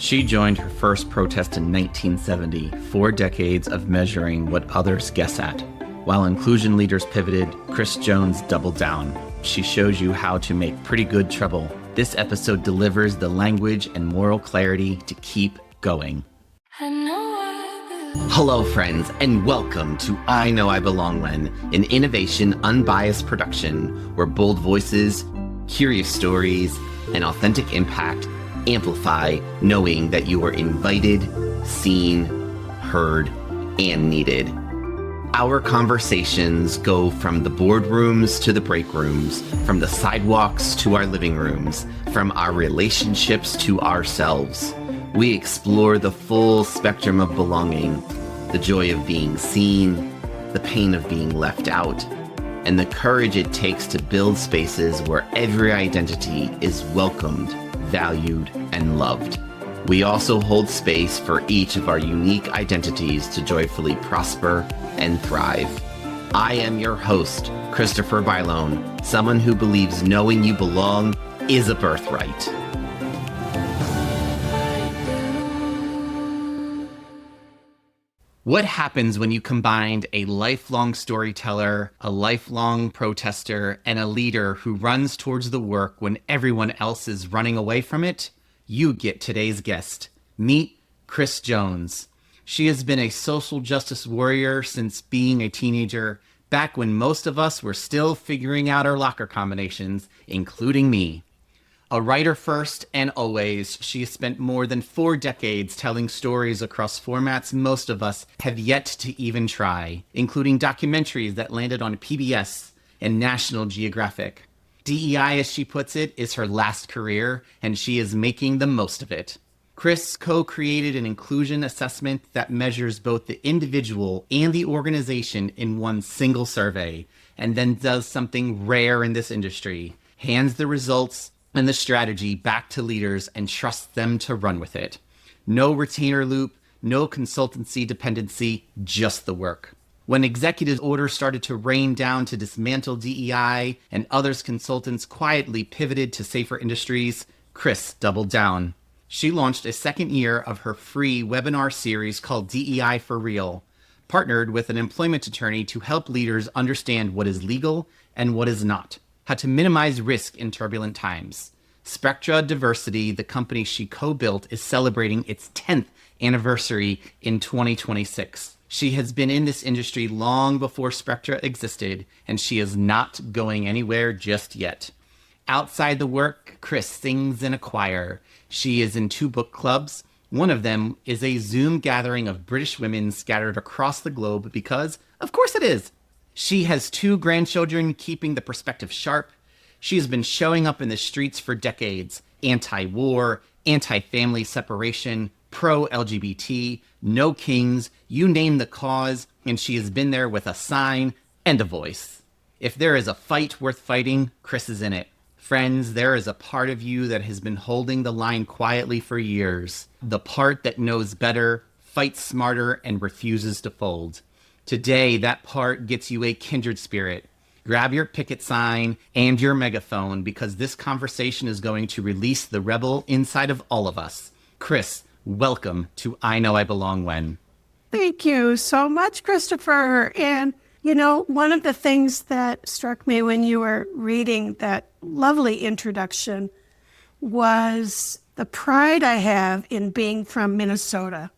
She joined her first protest in 1970, 4 decades of measuring what others guess at. While inclusion leaders pivoted, Chris Jones doubled down. She shows you how to make pretty good trouble. This episode delivers the language and moral clarity to keep going. Hello, friends, and welcome to I Know I Belong When, an innovation, unbiased production where bold voices, curious stories, and authentic impact amplify knowing that you are invited, seen, heard, and needed. Our conversations go from the boardrooms to the break rooms, from the sidewalks to our living rooms, from our relationships to ourselves. We explore the full spectrum of belonging, the joy of being seen, the pain of being left out, and the courage it takes to build spaces where every identity is welcomed, valued, and loved. We also hold space for each of our unique identities to joyfully prosper and thrive. I am your host, Christopher Bylone, someone who believes knowing you belong is a birthright. What happens when you combined a lifelong storyteller, a lifelong protester, and a leader who runs towards the work when everyone else is running away from it? You get today's guest. Meet Chris Jones. She has been a social justice warrior since being a teenager, back when most of us were still figuring out our locker combinations, including me. A writer first and always, she has spent more than 4 decades telling stories across formats most of us have yet to even try, including documentaries that landed on PBS and National Geographic. DEI, as she puts it, is her last career, and she is making the most of it. Chris co-created an inclusion assessment that measures both the individual and the organization in one single survey, and then does something rare in this industry, hands the results and the strategy back to leaders and trusts them to run with it. No retainer loop, no consultancy dependency, just the work. When executive orders started to rain down to dismantle DEI and others consultants quietly pivoted to safer industries, Chris doubled down. She launched a second year of her free webinar series called DEI For Real, partnered with an employment attorney to help leaders understand what is legal and what is not, how to minimize risk in turbulent times. Spectra Diversity, the company she co-built, is celebrating its 10th anniversary in 2026. She has been in this industry long before Spectra existed, and she is not going anywhere just yet. Outside the work, Chris sings in a choir. She is in 2 book clubs. One of them is a Zoom gathering of British women scattered across the globe because, of course it is. She has 2 grandchildren, keeping the perspective sharp. She has been showing up in the streets for decades, anti-war, anti-family separation, pro-LGBT, no kings, you name the cause, and she has been there with a sign and a voice. If there is a fight worth fighting, Chris is in it. Friends, there is a part of you that has been holding the line quietly for years. The part that knows better, fights smarter, and refuses to fold. Today, that part gets you a kindred spirit. Grab your picket sign and your megaphone because this conversation is going to release the rebel inside of all of us. Chris, welcome to I Know I Belong When. Thank you so much, Christopher. And, you know, one of the things that struck me when you were reading that lovely introduction was the pride I have in being from Minnesota.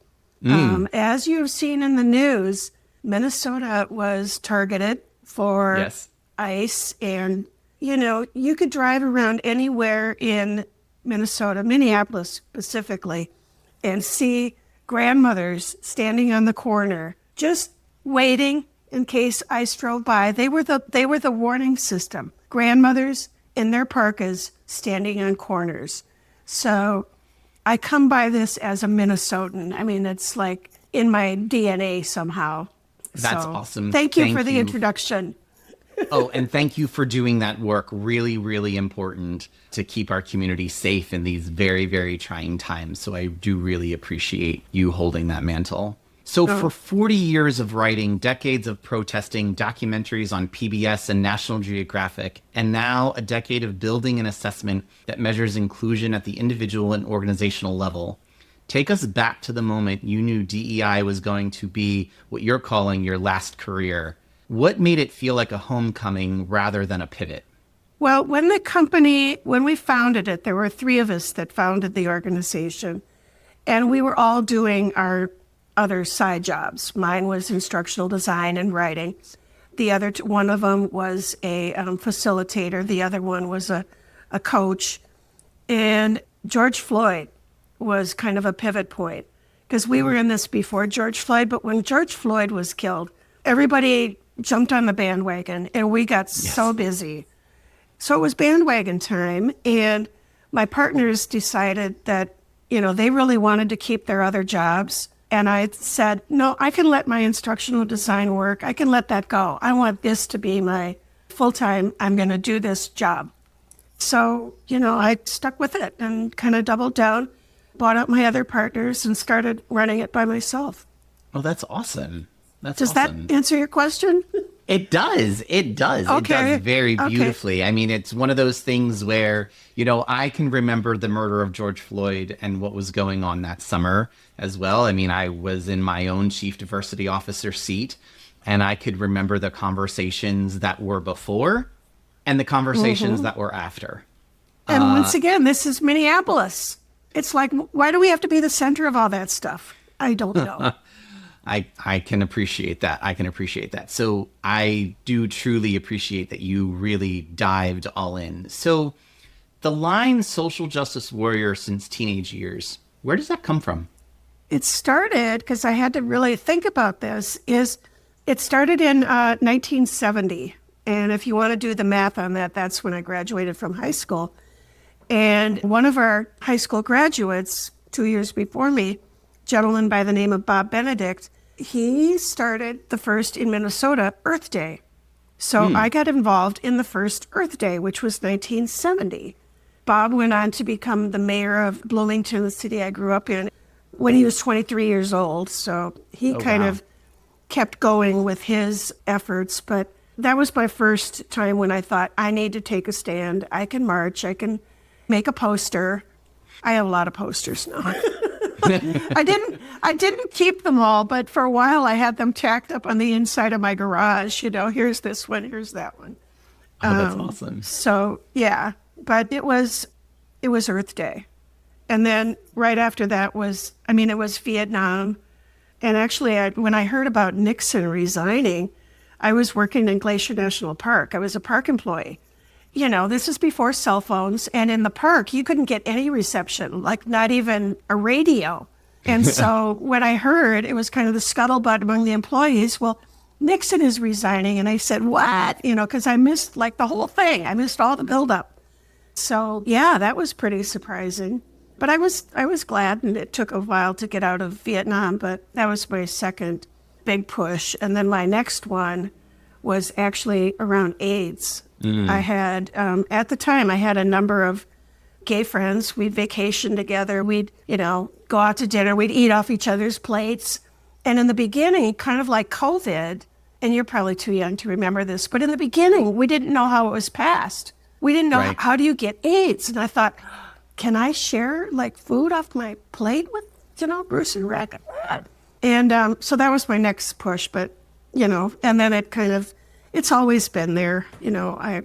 As you've seen in the news, Minnesota was targeted for ICE, and, you know, you could drive around anywhere in Minnesota, Minneapolis specifically, and see grandmothers standing on the corner, just waiting in case ICE drove by. They were the warning system. Grandmothers in their parkas standing on corners. So I come by this as a Minnesotan. I mean, it's like in my DNA somehow. That's awesome. Thank you for the introduction. Oh, and thank you for doing that work. Really, really important to keep our community safe in these very, very trying times. So I do really appreciate you holding that mantle. So for 40 years of writing, decades of protesting, documentaries on PBS and National Geographic, and now a decade of building an assessment that measures inclusion at the individual and organizational level, Take us back to the moment you knew DEI was going to be what you're calling your last career. What made it feel like a homecoming rather than a pivot? Well, when we founded it, there were three of us that founded the organization, and we were all doing our other side jobs. Mine was instructional design and writing. The other one of them was a facilitator. The other one was a coach. And George Floyd was kind of a pivot point because we were in this before George Floyd, but when George Floyd was killed, everybody jumped on the bandwagon and we got so busy. So it was bandwagon time, and my partners decided that, they really wanted to keep their other jobs. And I said, no, I can let my instructional design work. I can let that go. I want this to be my full-time, I'm going to do this job. So, I stuck with it and kind of doubled down, bought out my other partners, and started running it by myself. Oh, that's awesome. Does that answer your question? It does. It does. Okay. It does very beautifully. Okay. I mean, it's one of those things where, I can remember the murder of George Floyd and what was going on that summer as well. I mean, I was in my own chief diversity officer seat, and I could remember the conversations that were before and the conversations that were after. And once again, this is Minneapolis. It's like, why do we have to be the center of all that stuff? I don't know. I can appreciate that. I can appreciate that. So I do truly appreciate that you really dived all in. So the line social justice warrior since teenage years, where does that come from? It started, because I had to really think about this, it started in 1970. And if you want to do the math on that, that's when I graduated from high school. And one of our high school graduates, 2 years before me, a gentleman by the name of Bob Benedict, he started the first in Minnesota Earth Day. So I got involved in the first Earth Day, which was 1970. Bob went on to become the mayor of Bloomington, the city I grew up in, when he was 23 years old. So he kind of kept going with his efforts. But that was my first time when I thought, I need to take a stand. I can march. I can make a poster. I have a lot of posters now. I didn't keep them all, but for a while I had them tacked up on the inside of my garage. Here's this one, here's that one. Oh, that's awesome. So yeah, but it was Earth Day. And then right after that it was Vietnam. And actually, when I heard about Nixon resigning, I was working in Glacier National Park. I was a park employee. This is before cell phones. And in the park, you couldn't get any reception, like not even a radio. And so when I heard, it was kind of the scuttlebutt among the employees, well, Nixon is resigning. And I said, what? Because I missed the whole thing. I missed all the buildup. So yeah, that was pretty surprising. But I was glad, and it took a while to get out of Vietnam, but that was my second big push. And then my next one was actually around AIDS. I had, at the time, I had a number of gay friends. We'd vacation together. We'd, go out to dinner. We'd eat off each other's plates. And in the beginning, kind of like COVID, and you're probably too young to remember this, but in the beginning, we didn't know how it was passed. We didn't know how do you get AIDS? And I thought, can I share food off my plate with, Bruce and Rick? And so that was my next push, but, and then it's always been there. I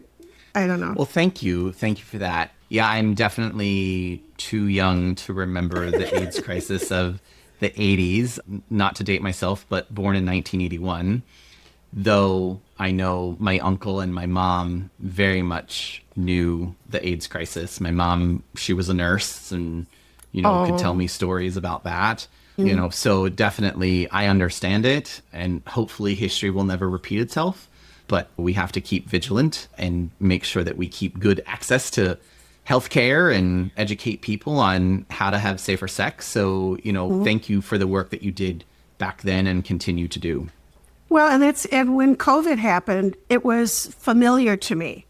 don't know. Well, thank you. Thank you for that. Yeah, I'm definitely too young to remember the AIDS crisis of the 80s, not to date myself, but born in 1981. Though I know my uncle and my mom very much knew the AIDS crisis. My mom, she was a nurse and, could tell me stories about that. So definitely I understand it, and hopefully history will never repeat itself. But we have to keep vigilant and make sure that we keep good access to healthcare and educate people on how to have safer sex. So, thank you for the work that you did back then and continue to do. Well, and when COVID happened, it was familiar to me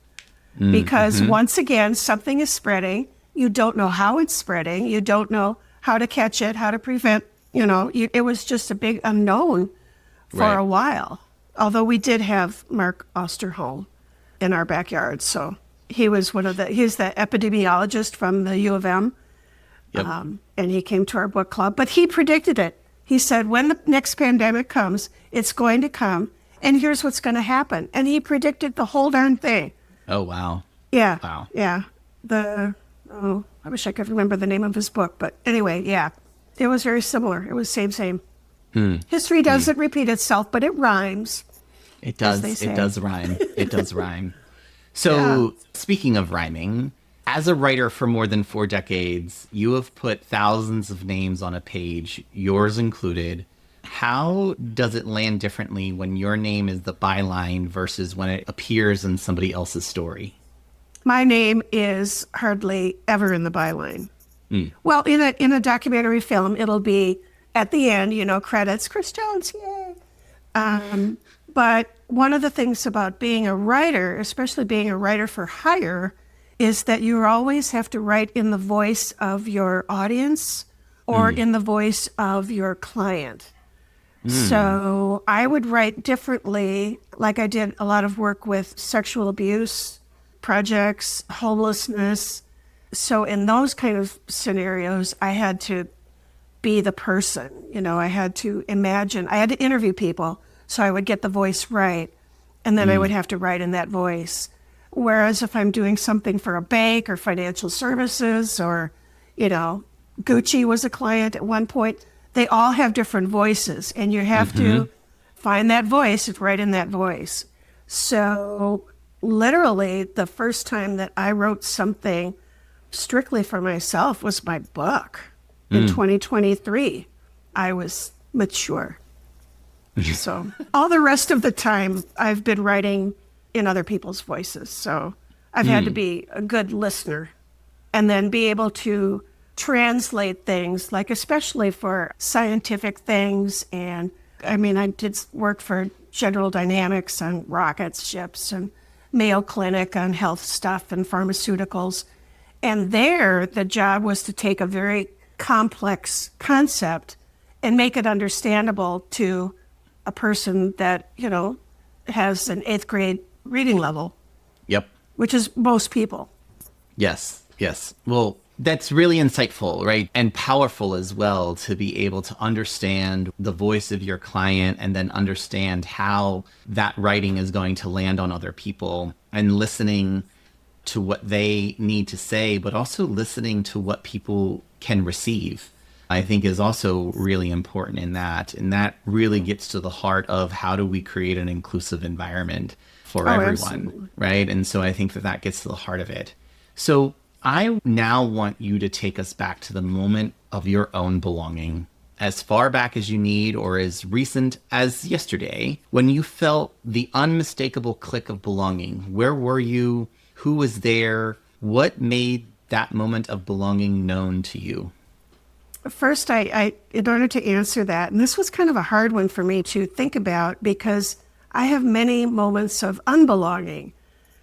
because once again, something is spreading. You don't know how it's spreading. You don't know how to catch it, how to prevent, it was just a big unknown for a while. Although we did have Mark Osterholm in our backyard. So he was he's the epidemiologist from the U of M. Yep. And he came to our book club, but he predicted it. He said, when the next pandemic comes, it's going to come, and here's what's going to happen. And he predicted the whole darn thing. Oh, wow. Yeah. Wow. Yeah. I wish I could remember the name of his book, but anyway, yeah. It was very similar. It was same. History doesn't repeat itself, but it rhymes. It does. It does rhyme. It does rhyme. So speaking of rhyming, as a writer for more than 4 decades, you have put thousands of names on a page, yours included. How does it land differently when your name is the byline versus when it appears in somebody else's story? My name is hardly ever in the byline. Well, in a documentary film, it'll be at the end, credits, Chris Jones, yay. But one of the things about being a writer, especially being a writer for hire, is that you always have to write in the voice of your audience or in the voice of your client. So I would write differently, like I did a lot of work with sexual abuse projects, homelessness. So in those kind of scenarios, I had to be the person. I had to imagine, I had to interview people so I would get the voice right. And then I would have to write in that voice. Whereas if I'm doing something for a bank or financial services or, Gucci was a client at one point, they all have different voices, and you have to find that voice and write in that voice. So literally the first time that I wrote something strictly for myself was my book in 2023. I was mature. So all the rest of the time I've been writing in other people's voices. So I've had to be a good listener and then be able to translate things, like especially for scientific things. And I did work for General Dynamics on rockets, ships, and Mayo Clinic on health stuff and pharmaceuticals. And there, the job was to take a very complex concept and make it understandable to a person that, has an 8th grade reading level. Yep. Which is most people. Yes. Well, that's really insightful, right? And powerful as well, to be able to understand the voice of your client and then understand how that writing is going to land on other people and listening to what they need to say, but also listening to what people can receive, I think is also really important in that. And that really gets to the heart of how do we create an inclusive environment for everyone, absolutely. Right? And so I think that gets to the heart of it. So I now want you to take us back to the moment of your own belonging, as far back as you need or as recent as yesterday, when you felt the unmistakable click of belonging. Where were you? Who was there? What made that moment of belonging known to you? First, I in order to answer that, and this was kind of a hard one for me to think about because I have many moments of unbelonging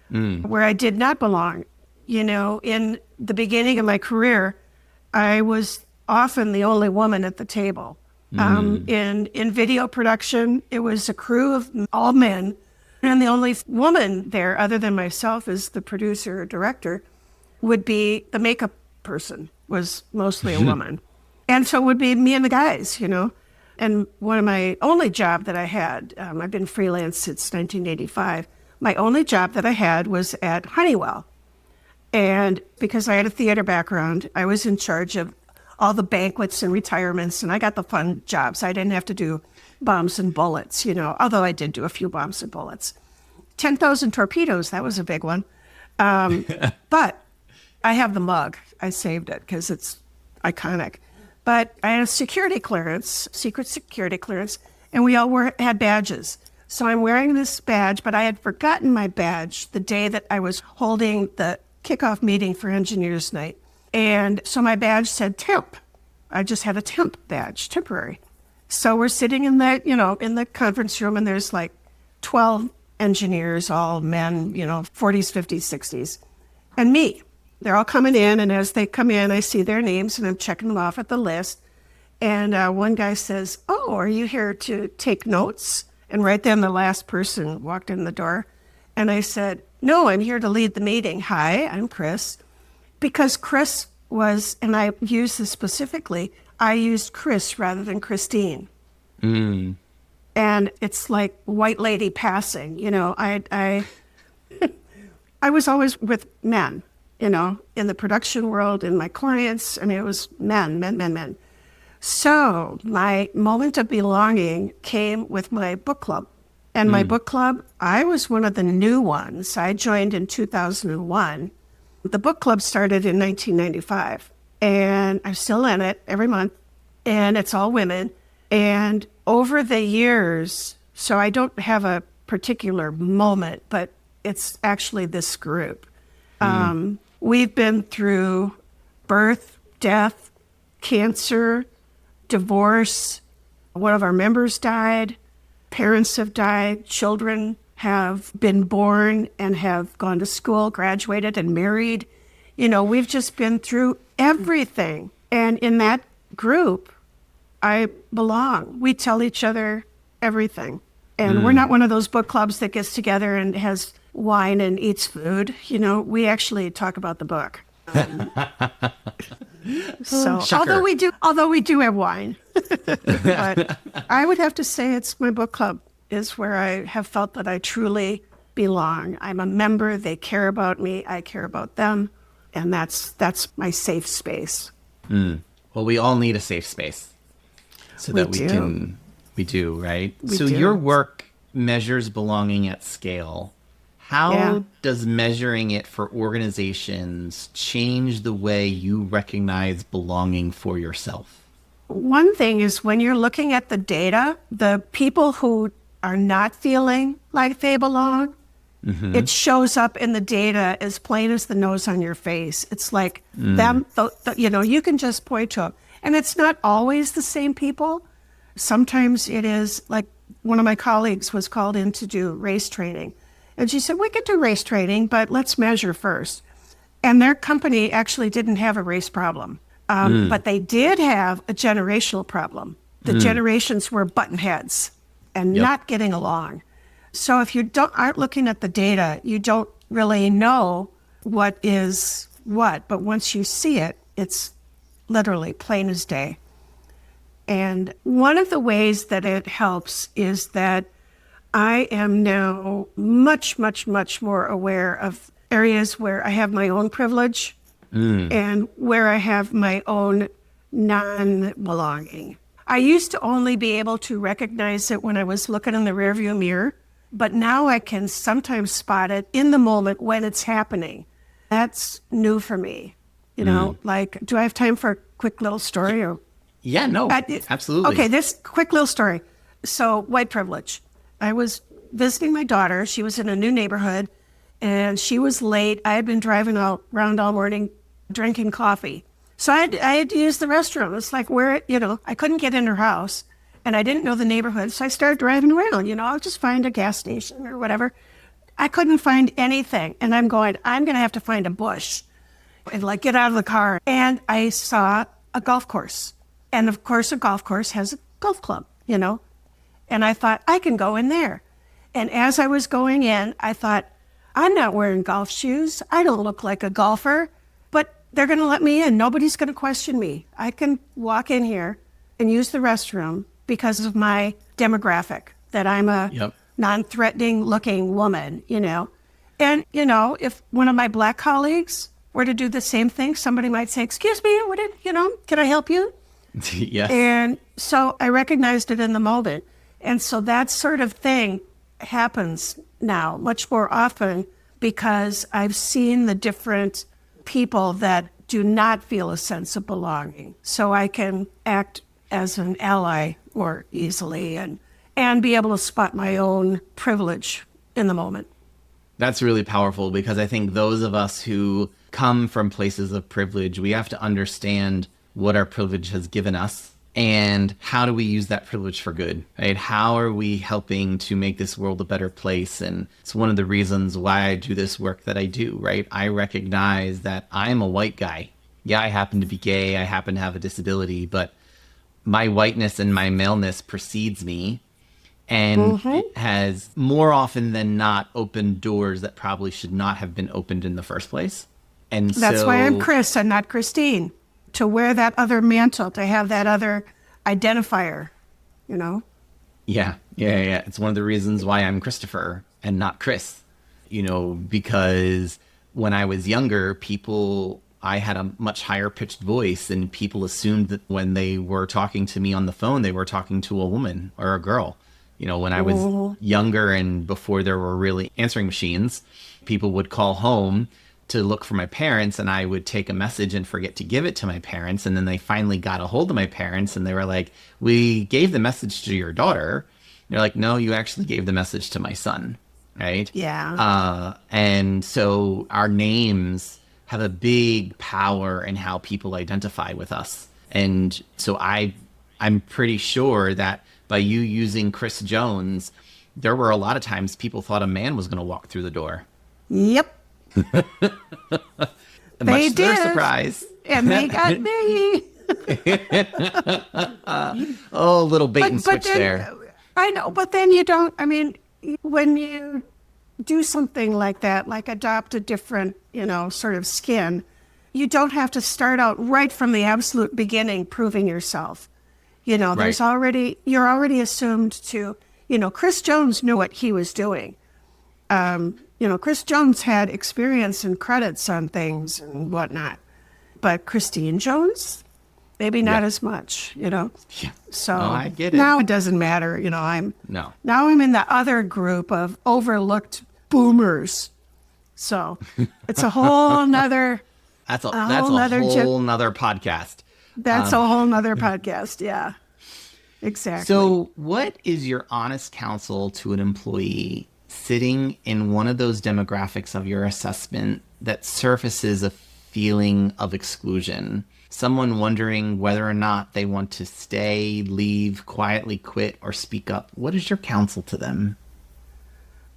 where I did not belong. In the beginning of my career, I was often the only woman at the table. In video production, it was a crew of all men, and the only woman there, other than myself as the producer or director, would be the makeup person, was mostly a woman. And so it would be me and the guys, And one of my only job that I had, I've been freelance since 1985, my only job that I had was at Honeywell. And because I had a theater background, I was in charge of all the banquets and retirements, and I got the fun jobs. I didn't have to do bombs and bullets, although I did do a few bombs and bullets. 10,000 torpedoes, that was a big one. But I have the mug. I saved it because it's iconic. But I had a security clearance, secret security clearance, and we all had badges. So I'm wearing this badge, but I had forgotten my badge the day that I was holding the kickoff meeting for Engineers Night. And so my badge said temp. I just had a temp badge, temporary. So we're sitting in the conference room, and there's like 12 engineers, all men, 40s, 50s, 60s, and me. They're all coming in, and as they come in, I see their names, and I'm checking them off at the list. And one guy says, "Oh, are you here to take notes?" And right then the last person walked in the door. And I said, "No, I'm here to lead the meeting. Hi, I'm Chris." Because Chris was, and I used this specifically, I used Chris rather than Christine. Mm. And it's like white lady passing, I was always with men, in the production world, in my clients. I mean, it was men. So my moment of belonging came with my book club. And my book club, I was one of the new ones. I joined in 2001. The book club started in 1995. And I'm still in it every month. And it's all women. And over the years, so I don't have a particular moment, but it's actually this group. We've been through birth, death, cancer, divorce. One of our members died. Parents have died. Children have been born and have gone to school, graduated, and married. We've just been through everything. And in that group, I belong. We tell each other everything. And we're not one of those book clubs that gets together and has wine and eats food. We actually talk about the book. So Shocker. although we do have wine, but I would have to say it's my book club is where I have felt that I truly belong. I'm a member. They care about me. I care about them. And that's my safe space. Well, we all need a safe space so that we do, right? So your work measures belonging at scale. How does measuring it for organizations change the way you recognize belonging for yourself? One thing is when you're looking at the data, the people who are not feeling like they belong, it shows up in the data as plain as the nose on your face. It's like them, you can just point to them. And it's not always the same people. Sometimes it is like one of my colleagues was called in to do race training. And she said, we could do race training, but let's measure first. And their company actually didn't have a race problem, but they did have a generational problem. The generations were button heads and not getting along. So if you aren't looking at the data, you don't really know what is what. But once you see it, it's literally plain as day. And one of the ways that it helps is that I am now much, much, much more aware of areas where I have my own privilege and where I have my own non-belonging. I used to only be able to recognize it when I was looking in the rearview mirror, but now I can sometimes spot it in the moment when it's happening. That's new for me. Like, do I have time for a quick little story? Yeah, no, absolutely. Okay, this quick little story. So, white privilege. I was visiting my daughter. She was in a new neighborhood, and she was late. I had been driving around all morning drinking coffee. So I had to use the restroom. It's like I couldn't get in her house, and I didn't know the neighborhood. So I started driving around. I'll just find a gas station or whatever. I couldn't find anything. And I'm going to have to find a bush and get out of the car. And I saw a golf course. And of course, a golf course has a golf club, And I thought, I can go in there. And as I was going in, I thought, I'm not wearing golf shoes. I don't look like a golfer, but they're going to let me in. Nobody's going to question me. I can walk in here and use the restroom because of my demographic, that I'm a non-threatening looking woman, And, if one of my Black colleagues were to do the same thing, somebody might say, excuse me, can I help you? Yes. And so I recognized it in the moment. And so that sort of thing happens now much more often because I've seen the different people that do not feel a sense of belonging. So I can act as an ally more easily and be able to spot my own privilege in the moment. That's really powerful because I think those of us who come from places of privilege, we have to understand what our privilege has given us and how do we use that privilege for good, right? How are we helping to make this world a better place? And it's one of the reasons why I do this work that I do, right? I recognize that I'm a white guy. Yeah, I happen to be gay. I happen to have a disability, but my whiteness and my maleness precedes me. And it has more often than not opened doors that probably should not have been opened in the first place. And That's why I'm Chris and not Christine. To wear that other mantle, to have that other identifier, you know? Yeah. It's one of the reasons why I'm Christopher and not Chris, because when I was younger, I had a much higher pitched voice, and people assumed that when they were talking to me on the phone, they were talking to a woman or a girl. When I was younger and before there were really answering machines, people would call home to look for my parents, and I would take a message and forget to give it to my parents. And then they finally got a hold of my parents, and they were like, "We gave the message to your daughter." And they're like, "No, you actually gave the message to my son." Right? Yeah. And so our names have a big power in how people identify with us. And so I'm pretty sure that by you using Chris Jones, there were a lot of times people thought a man was going to walk through the door. Yep. Much to their surprise. And they got me. Oh, little bait and switch there. I know, but then you don't, when you do something like that, like adopt a different, sort of skin, you don't have to start out right from the absolute beginning proving yourself. There's you're already assumed to, Chris Jones knew what he was doing. Chris Jones had experience and credits on things and whatnot, but Christine Jones, maybe not as much, Yeah. So I get it. Now it doesn't matter, now I'm in the other group of overlooked boomers. So it's a whole nother. That's a whole nother podcast. That's a whole nother podcast. Yeah, exactly. So what is your honest counsel to an employee sitting in one of those demographics of your assessment that surfaces a feeling of exclusion? Someone wondering whether or not they want to stay, leave, quietly quit, or speak up. What is your counsel to them?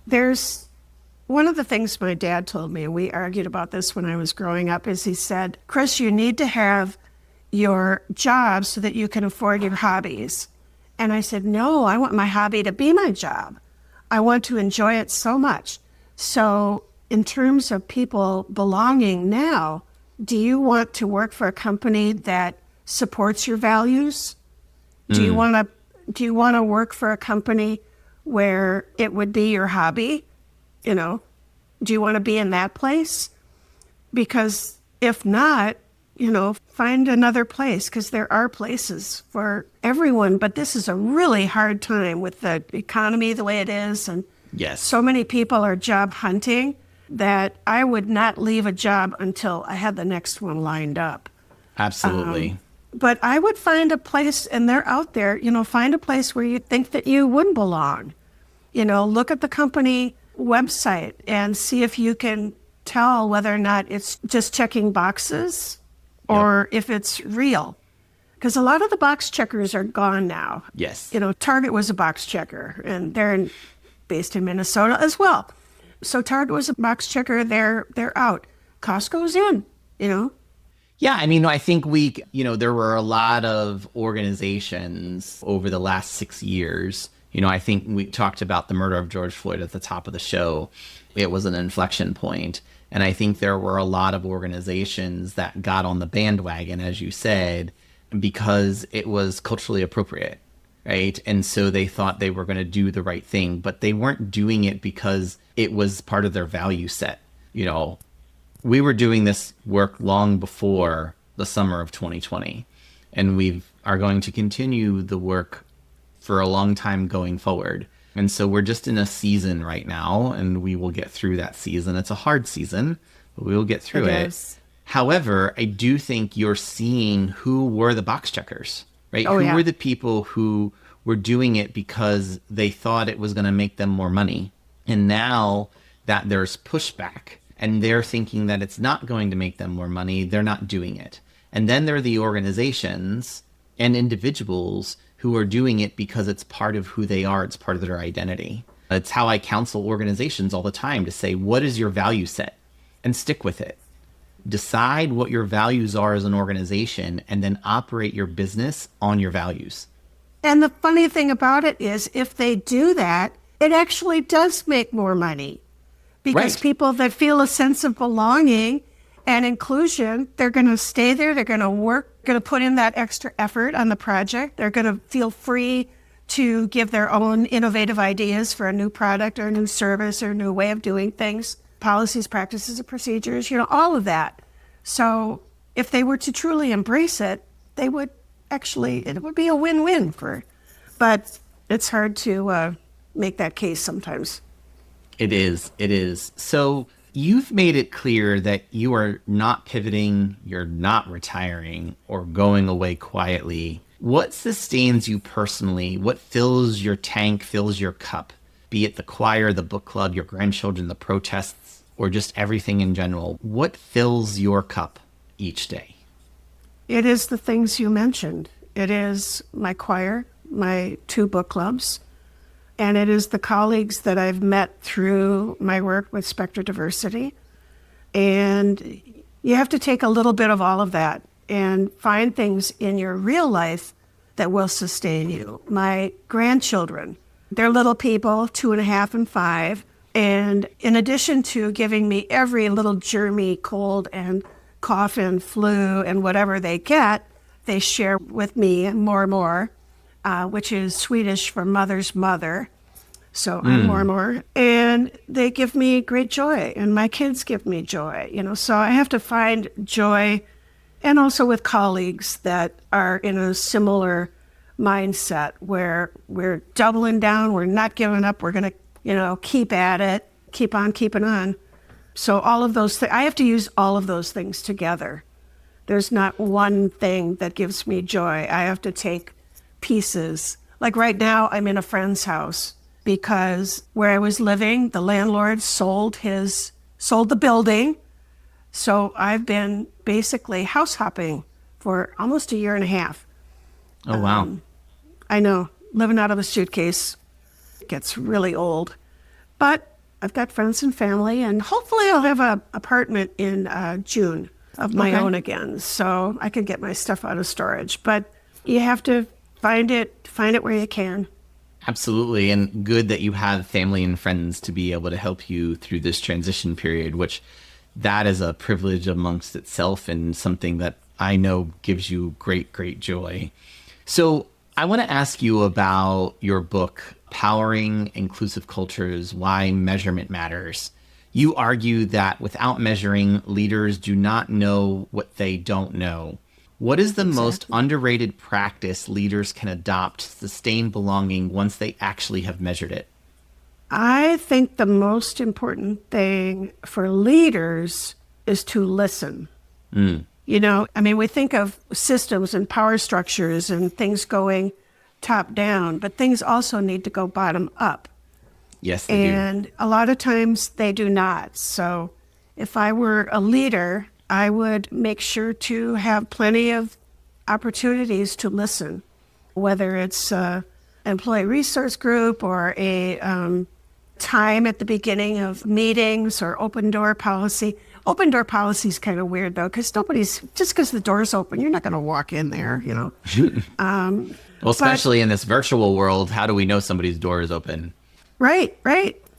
There's one of the things my dad told me, and we argued about this when I was growing up, is he said, "Chris, you need to have your job so that you can afford your hobbies." And I said, "No, I want my hobby to be my job. I want to enjoy it so much." So in terms of people belonging now, do you want to work for a company that supports your values? Do you want to work for a company where it would be your hobby? Do you want to be in that place? Because if not, find another place, because there are places for everyone. But this is a really hard time with the economy the way it is. And yes, so many people are job hunting that I would not leave a job until I had the next one lined up. Absolutely. But I would find a place, and they're out there, find a place where you think that you would belong. Look at the company website and see if you can tell whether or not it's just checking boxes or if it's real. Because a lot of the box checkers are gone now. Yes. Target was a box checker, and they're based in Minnesota as well. So Target was a box checker. They're out. Costco's in, Yeah, I think there were a lot of organizations over the last 6 years. I think we talked about the murder of George Floyd at the top of the show. It was an inflection point. And I think there were a lot of organizations that got on the bandwagon, as you said, because it was culturally appropriate, right? And so they thought they were going to do the right thing, but they weren't doing it because it was part of their value set. We were doing this work long before the summer of 2020, and we are going to continue the work for a long time going forward. And so we're just in a season right now, and we will get through that season. It's a hard season, but we will get through it. However, I do think you're seeing who were the box checkers, right? Who were the people who were doing it because they thought it was going to make them more money. And now that there's pushback and they're thinking that it's not going to make them more money, they're not doing it. And then there are the organizations and individuals who are doing it because it's part of who they are. It's part of their identity. It's how I counsel organizations all the time to say, what is your value set? And stick with it. Decide what your values are as an organization and then operate your business on your values. And the funny thing about it is if they do that, it actually does make more money because people that feel a sense of belonging And inclusion, they're going to stay there. They're going to work, going to put in that extra effort on the project. They're going to feel free to give their own innovative ideas for a new product or a new service or a new way of doing things, policies, practices, and procedures, all of that. So if they were to truly embrace it, they would it would be a win-win but it's hard to make that case sometimes. It is. So you've made it clear that you are not pivoting, you're not retiring or going away quietly. What sustains you personally? What fills your tank, fills your cup? Be it the choir, the book club, your grandchildren, the protests, or just everything in general. What fills your cup each day? It is the things you mentioned. It is my choir, my 2 book clubs, and it is the colleagues that I've met through my work with Spectra Diversity. And you have to take a little bit of all of that and find things in your real life that will sustain you. My grandchildren, they're little people, 2.5 and 5. And in addition to giving me every little germy cold and cough and flu and whatever they get, they share with me more, which is Swedish for mother's mother. So I'm more. And they give me great joy, and my kids give me joy, So I have to find joy, and also with colleagues that are in a similar mindset where we're doubling down, we're not giving up, we're going to, keep at it, keep on keeping on. So all of those things, I have to use all of those things together. There's not one thing that gives me joy. I have to take pieces. Like right now, I'm in a friend's house because where I was living, the landlord sold the building. So I've been basically house hopping for almost 1.5 years. Oh, wow. I know, living out of a suitcase gets really old. But I've got friends and family, and hopefully I'll have an apartment in June of my own again, so I can get my stuff out of storage. But you have to find it where you can. Absolutely. And good that you have family and friends to be able to help you through this transition period, which that is a privilege amongst itself and something that I know gives you great, great joy. So I want to ask you about your book, Powering Inclusive Cultures, Why Measurement Matters. You argue that without measuring, leaders do not know what they don't know. What is the most underrated practice leaders can adopt to sustain belonging once they actually have measured it? I think the most important thing for leaders is to listen. We think of systems and power structures and things going top down, but things also need to go bottom up. Yes, they do. And a lot of times they do not. So if I were a leader, I would make sure to have plenty of opportunities to listen, whether it's an employee resource group or a time at the beginning of meetings or open door policy. Open door policy is kind of weird, though, because just because the door's open, you're not going to walk in there, Well, especially in this virtual world, how do we know somebody's door is open? Right.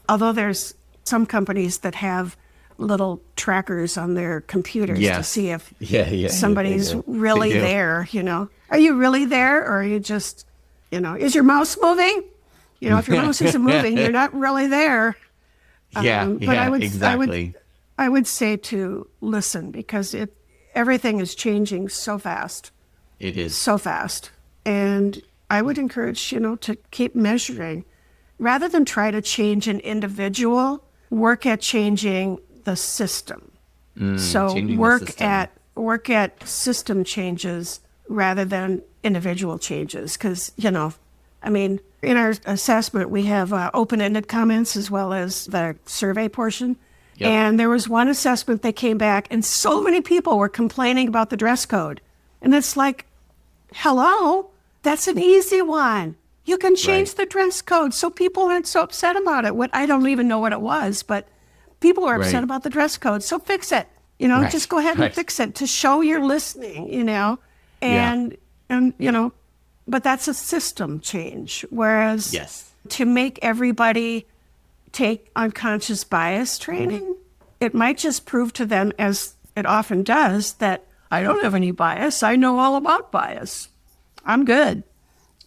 Although there's some companies that have little trackers on their computers to see if somebody's really there, Are you really there, or are you just, is your mouse moving? If your mouse isn't moving, you're not really there. But exactly. I would say to listen, because everything is changing so fast. It is. So fast. And I would encourage, to keep measuring. Rather than try to change an individual, work at changing the system. So work at system changes rather than individual changes. Because, in our assessment, we have open-ended comments as well as the survey portion. Yep. And there was one assessment that came back, and so many people were complaining about the dress code. And it's like, hello, that's an easy one. You can change the dress code so people aren't so upset about it. I don't even know what it was, but people are upset about the dress code. So fix it. Just go ahead and fix it to show you're listening, and but that's a system change. Whereas to make everybody take unconscious bias training, it might just prove to them as it often does, that I don't have any bias. I know all about bias. I'm good.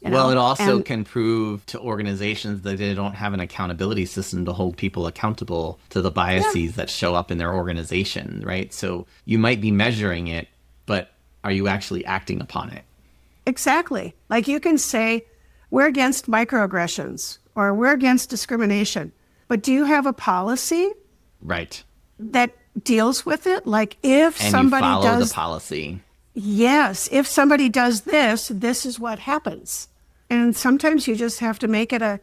Well, it also can prove to organizations that they don't have an accountability system to hold people accountable to the biases that show up in their organization, right? So you might be measuring it, but are you actually acting upon it? Exactly. Like you can say, we're against microaggressions or we're against discrimination, but do you have a policy? Right. That deals with it? Like if and somebody you follow does the policy. Yes, if somebody does this, this is what happens. And sometimes you just have to make it a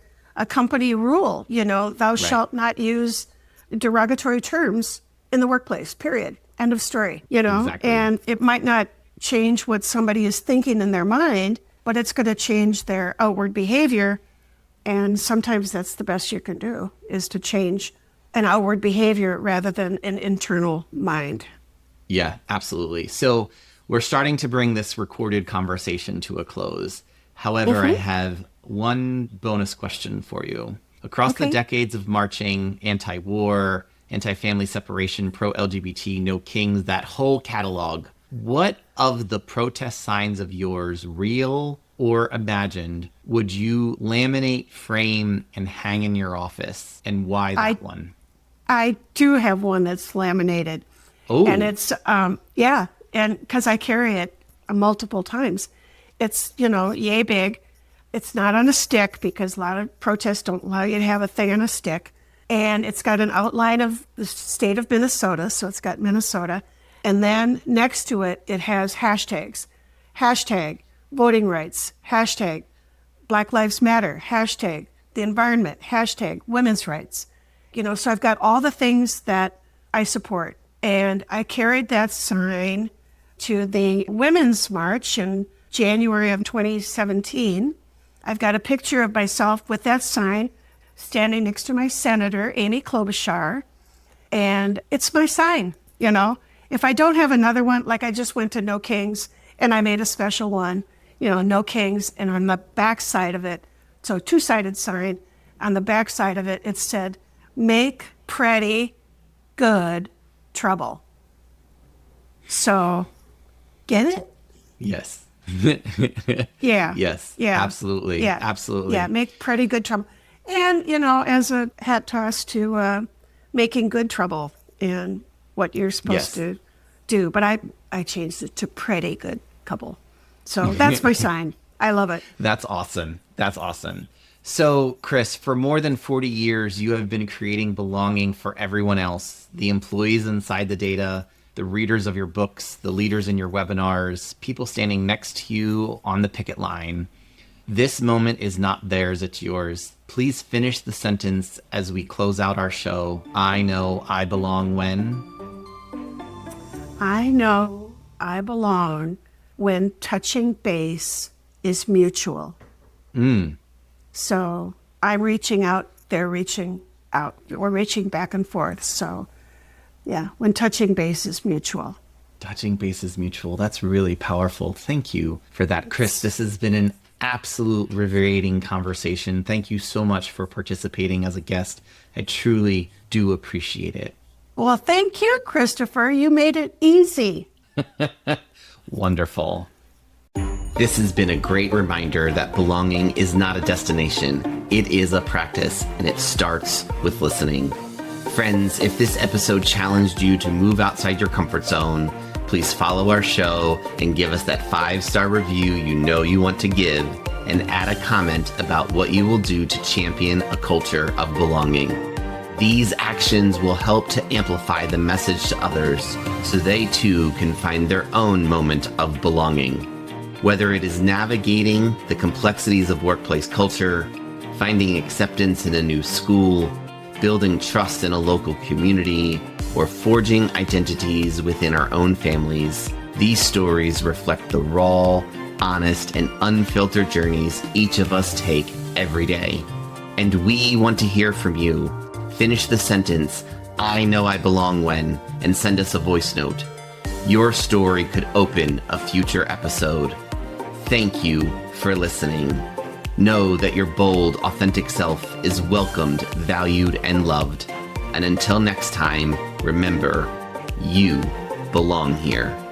company rule, thou shalt not use derogatory terms in the workplace, period. End of story, Exactly. And it might not change what somebody is thinking in their mind, but it's going to change their outward behavior. And sometimes that's the best you can do, is to change an outward behavior rather than an internal mind. Yeah, absolutely. So we're starting to bring this recorded conversation to a close. However, I have one bonus question for you. Across the decades of marching, anti-war, anti-family separation, pro-LGBT, no kings, that whole catalog, what of the protest signs of yours, real or imagined, would you laminate, frame, and hang in your office? And why that one? I do have one that's laminated. Oh. And it's, and because I carry it multiple times. It's, yay big. It's not on a stick because a lot of protests don't allow you to have a thing on a stick. And it's got an outline of the state of Minnesota, so it's got Minnesota. And then next to it, it has hashtags. Hashtag voting rights, hashtag Black Lives Matter, hashtag the environment, hashtag women's rights. So I've got all the things that I support. And I carried that sign to the Women's March in January of 2017. I've got a picture of myself with that sign standing next to my senator, Amy Klobuchar. And it's my sign, If I don't have another one, like I just went to No Kings and I made a special one, No Kings. And on the back side of it, so two-sided sign, on the back side of it, it said, make pretty good trouble. So, get it? Yes. Yeah. Yes. Yeah. Absolutely. Yeah. Absolutely. Yeah. Make pretty good trouble. And, as a hat toss to making good trouble in what you're supposed to do. But I changed it to pretty good couple. So that's my sign. I love it. That's awesome. That's awesome. So, Chris, for more than 40 years, you have been creating belonging for everyone else, the employees inside the data, the readers of your books, the leaders in your webinars, people standing next to you on the picket line. This moment is not theirs, it's yours. Please finish the sentence as we close out our show. I know I belong when? I know I belong when touching base is mutual. So I'm reaching out, they're reaching out. We're reaching back and forth. So, yeah, when touching base is mutual. Touching base is mutual. That's really powerful. Thank you for that, Chris. This has been an absolute riveting conversation. Thank you so much for participating as a guest. I truly do appreciate it. Well, thank you, Christopher. You made it easy. Wonderful. This has been a great reminder that belonging is not a destination. It is a practice, and it starts with listening. Friends, if this episode challenged you to move outside your comfort zone, please follow our show and give us that 5-star review you want to give, and add a comment about what you will do to champion a culture of belonging. These actions will help to amplify the message to others so they too can find their own moment of belonging. Whether it is navigating the complexities of workplace culture, finding acceptance in a new school, building trust in a local community, or forging identities within our own families, these stories reflect the raw, honest, and unfiltered journeys each of us take every day. And we want to hear from you. Finish the sentence, I know I belong when, and send us a voice note. Your story could open a future episode. Thank you for listening. Know that your bold, authentic self is welcomed, valued, and loved. And until next time, remember, you belong here.